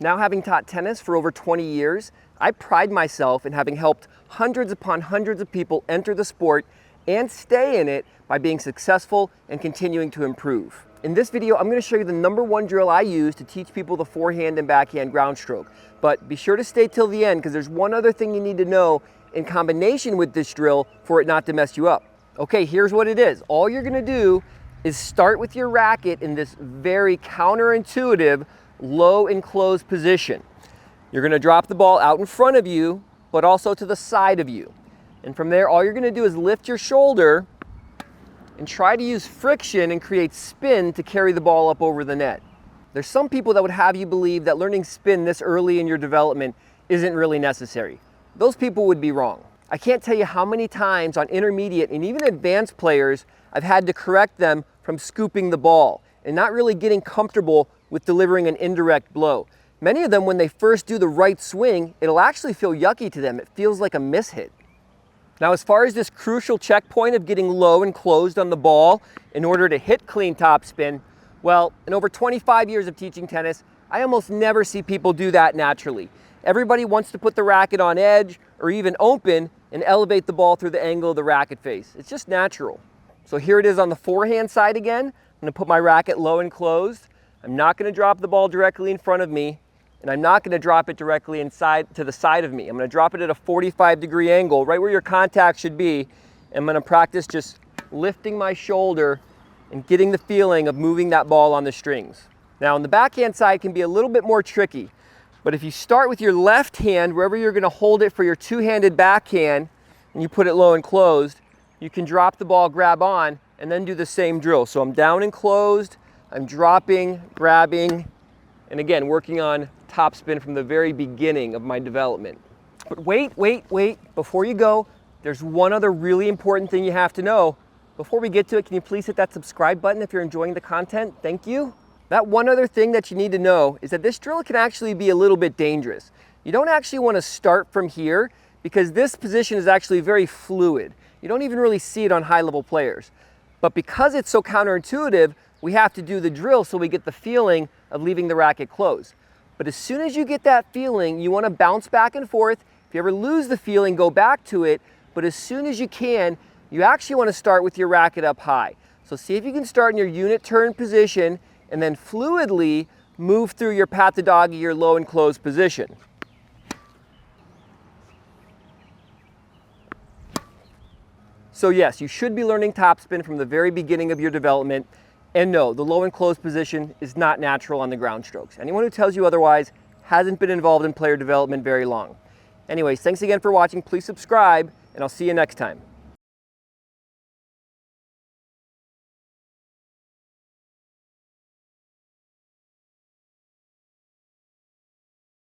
Now, having taught tennis for over 20 years, I pride myself in having helped hundreds upon hundreds of people enter the sport and stay in it by being successful and continuing to improve. In this video, I'm going to show you the #1 drill I use to teach people the forehand and backhand ground stroke. But be sure to stay till the end, because there's one other thing you need to know in combination with this drill for it not to mess you up. Okay, here's what it is. All you're going to do is start with your racket in this very counterintuitive low and closed position. You're going to drop the ball out in front of you, but also to the side of you. And from there, all you're going to do is lift your shoulder and try to use friction and create spin to carry the ball up over the net. There's some people that would have you believe that learning spin this early in your development isn't really necessary. Those people would be wrong. I can't tell you how many times on intermediate and even advanced players I've had to correct them from scooping the ball and not really getting comfortable with delivering an indirect blow. Many of them, when they first do the right swing, it'll actually feel yucky to them. It feels like a mishit. Now, as far as this crucial checkpoint of getting low and closed on the ball in order to hit clean topspin, well, in over 25 years of teaching tennis, I almost never see people do that naturally. Everybody wants to put the racket on edge or even open and elevate the ball through the angle of the racket face. It's just natural. So here it is on the forehand side again. I'm going to put my racket low and closed. I'm not going to drop the ball directly in front of me, and I'm not going to drop it directly inside to the side of me. I'm going to drop it at a 45-degree angle, right where your contact should be. I'm going to practice just lifting my shoulder and getting the feeling of moving that ball on the strings. Now, on the backhand side can be a little bit more tricky, but if you start with your left hand, wherever you're going to hold it for your two-handed backhand, and you put it low and closed, you can drop the ball, grab on, and then do the same drill. So I'm down and closed, I'm dropping, grabbing, and again, working on topspin from the very beginning of my development. But wait, before you go, there's one other really important thing you have to know. Before we get to it, can you please hit that subscribe button if you're enjoying the content? Thank you. That one other thing that you need to know is that this drill can actually be a little bit dangerous. You don't actually want to start from here because this position is actually very fluid. You don't even really see it on high-level players. But because it's so counterintuitive, we have to do the drill so we get the feeling of leaving the racket closed. But as soon as you get that feeling, you want to bounce back and forth. If you ever lose the feeling, go back to it. But as soon as you can, you actually want to start with your racket up high. So see if you can start in your unit turn position and then fluidly move through your pat the doggy, your low and closed position. So yes, you should be learning topspin from the very beginning of your development. And no, the low and closed position is not natural on the ground strokes. Anyone who tells you otherwise hasn't been involved in player development very long. Anyways, thanks again for watching. Please subscribe, and I'll see you next time.